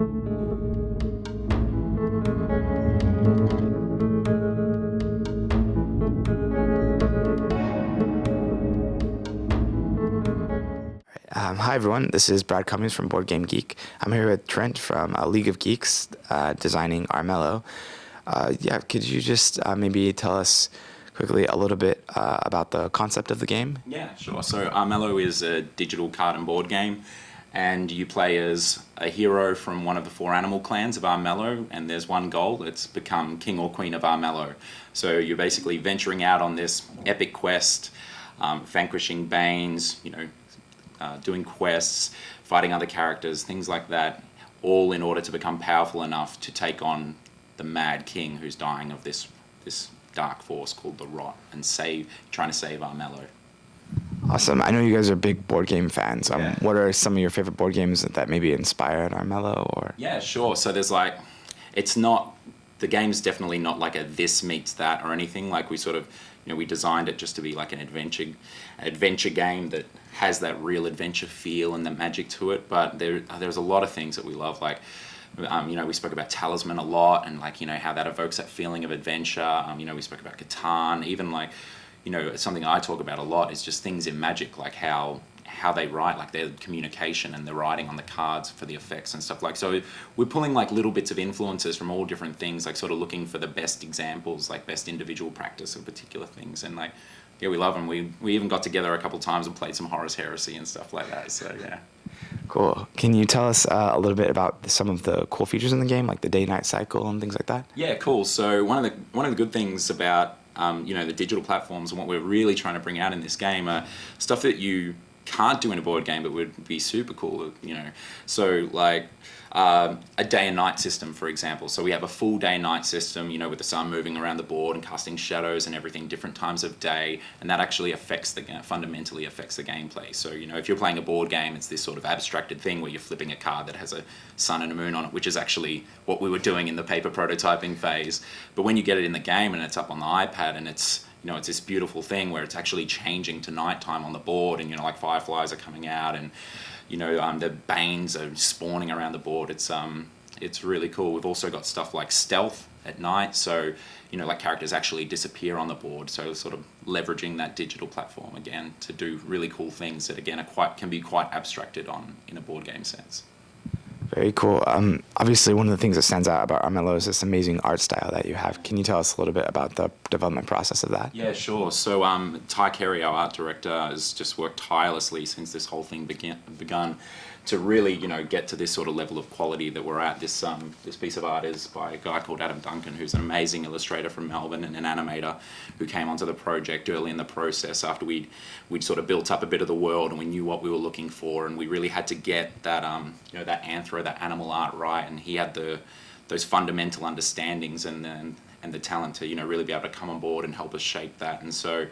Hi everyone, this is Brad Cummings from Board Game Geek. I'm here with Trent from League of Geeks, designing Armello. Yeah, could you just maybe tell us quickly a little bit about the concept of the game? Yeah, sure. So Armello is a digital card and board game, and you play as a hero from one of the four animal clans of Armello, and there's one goal: it's become king or queen of Armello. So you're basically venturing out on this epic quest, vanquishing Banes, doing quests, fighting other characters, things like that, all in order to become powerful enough to take on the Mad King who's dying of this dark force called the Rot, and trying to save Armello. Awesome. I know you guys are big board game fans. Yeah. What are some of your favorite board games that maybe inspired Armello? Or Yeah, sure. So there's the game's definitely not like a this meets that or anything. Like we designed it just to be like an adventure game that has that real adventure feel and the magic to it. But there's a lot of things that we love. Like, we spoke about Talisman a lot, and how that evokes that feeling of adventure. We spoke about Catan. Even something I talk about a lot is just things in Magic, like how they write, like their communication and the writing on the cards for the effects and stuff. So we're pulling like little bits of influences from all different things, like sort of looking for the best examples, like best individual practice of particular things. And we love them. We even got together a couple times and played some Horus Heresy and stuff like that. So yeah. Cool. Can you tell us a little bit about some of the cool features in the game, like the DayNight Cycle and things like that? Yeah, cool. So one of the good things about the digital platforms and what we're really trying to bring out in this game are stuff that you can't do in a board game but would be super cool. So like a day and night system, for example. So we have a full day and night system, with the sun moving around the board and casting shadows and everything, different times of day, and that actually fundamentally affects the gameplay. So if you're playing a board game, it's this sort of abstracted thing where you're flipping a card that has a sun and a moon on it, which is actually what we were doing in the paper prototyping phase. But when you get it in the game and it's up on the iPad and it's this beautiful thing where it's actually changing to nighttime on the board, and like fireflies are coming out, and the Banes are spawning around the board. It's really cool. We've also got stuff like stealth at night, so like characters actually disappear on the board. So sort of leveraging that digital platform again to do really cool things that again can be quite abstracted in a board game sense. Very cool. Obviously, one of the things that stands out about Armello is this amazing art style that you have. Can you tell us a little bit about the development process of that? Yeah, sure. So Ty Carey, our art director, has just worked tirelessly since this whole thing begun to really, get to this sort of level of quality that we're at. This piece of art is by a guy called Adam Duncan, who's an amazing illustrator from Melbourne and an animator who came onto the project early in the process after we'd sort of built up a bit of the world and we knew what we were looking for, and we really had to get that that anthro, that animal art right, and he had those fundamental understandings and the talent to really be able to come on board and help us shape that. And so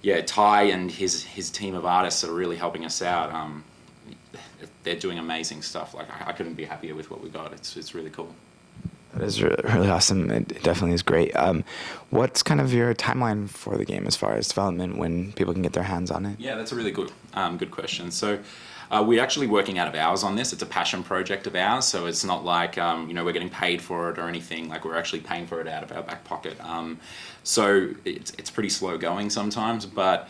yeah, Ty and his team of artists are really helping us out. They're doing amazing stuff. Like I couldn't be happier with what we got. It's really cool. That is really awesome. It definitely is great. What's kind of your timeline for the game as far as development, when people can get their hands on it? Yeah, that's a really good question. So we're actually working out of hours on this. It's a passion project of ours, so it's not like we're getting paid for it or anything. Like we're actually paying for it out of our back pocket. So it's pretty slow going sometimes, but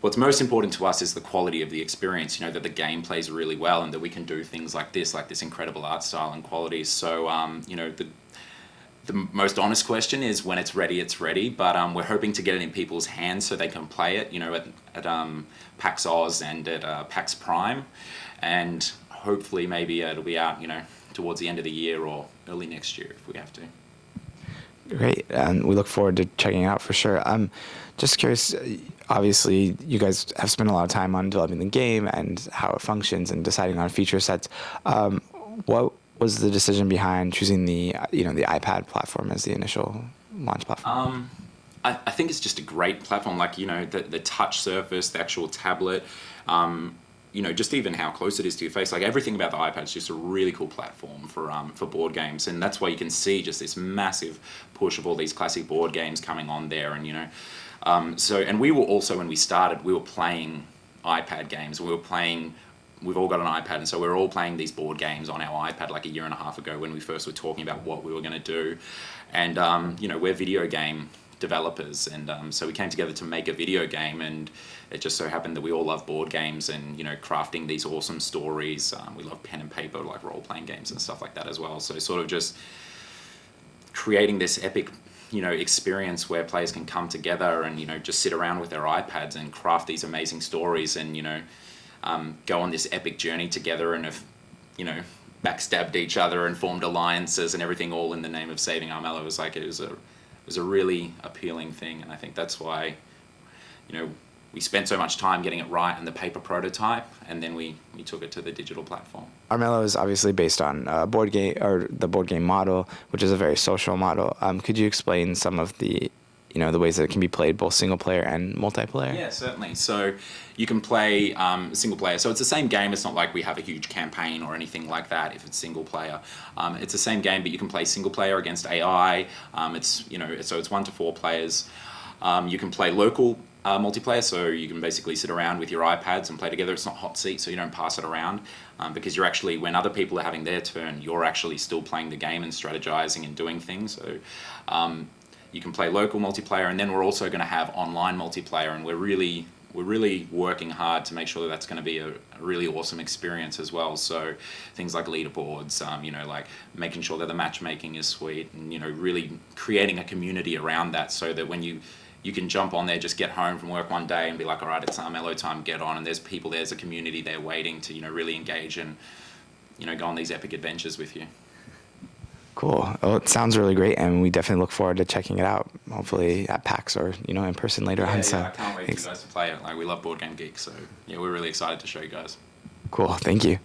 what's most important to us is the quality of the experience, that the game plays really well and that we can do things like this incredible art style and quality. So, the most honest question is when it's ready, but we're hoping to get it in people's hands so they can play it, at PAX Oz and at PAX Prime, and hopefully maybe it'll be out, towards the end of the year or early next year if we have to. Great, and we look forward to checking it out for sure. I'm just curious, obviously you guys have spent a lot of time on developing the game and how it functions and deciding on feature sets. What was the decision behind choosing the iPad platform as the initial launch platform? I think it's just a great platform, like the touch surface, the actual tablet, just even how close it is to your face. Like everything about the iPad is just a really cool platform for board games, and that's why you can see just this massive push of all these classic board games coming on there. And and we were also, when we started, we were playing iPad games. We were playing we've all got an iPad, and so we're all playing these board games on our iPad like a year and a half ago when we first were talking about what we were going to do. And we're video game developers, and so we came together to make a video game, and it just so happened that we all love board games and crafting these awesome stories. We love pen and paper, like role-playing games and stuff like that as well. So sort of just creating this epic experience where players can come together and just sit around with their iPads and craft these amazing stories and go on this epic journey together, and have backstabbed each other and formed alliances and everything, all in the name of saving Armello. It was a really appealing thing, and I think that's why we spent so much time getting it right in the paper prototype, and then we took it to the digital platform. Armello is obviously based on board game, or the board game model, which is a very social model. Could you explain some of the the ways that it can be played both single player and multiplayer? Yeah, certainly. So you can play single player. So it's the same game. It's not like we have a huge campaign or anything like that if it's single player. It's the same game, but you can play single player against AI. So it's 1 to 4 players. You can play local multiplayer, so you can basically sit around with your iPads and play together. It's not hot seat, so you don't pass it around, because you're actually, when other people are having their turn, you're actually still playing the game and strategizing and doing things. So you can play local multiplayer, and then we're also going to have online multiplayer, and we're really working hard to make sure that that's going to be a really awesome experience as well. So things like leaderboards, like making sure that the matchmaking is sweet, and really creating a community around that, so that when you can jump on there, just get home from work one day and be like, all right, it's Armello time, get on, and there's a community there waiting to really engage and go on these epic adventures with you. Cool. Well, it sounds really great, and we definitely look forward to checking it out, hopefully at PAX or in person later on. So I can't wait for you guys to play it. Like, we love Board Game Geek, so yeah, we're really excited to show you guys. Cool. Thank you.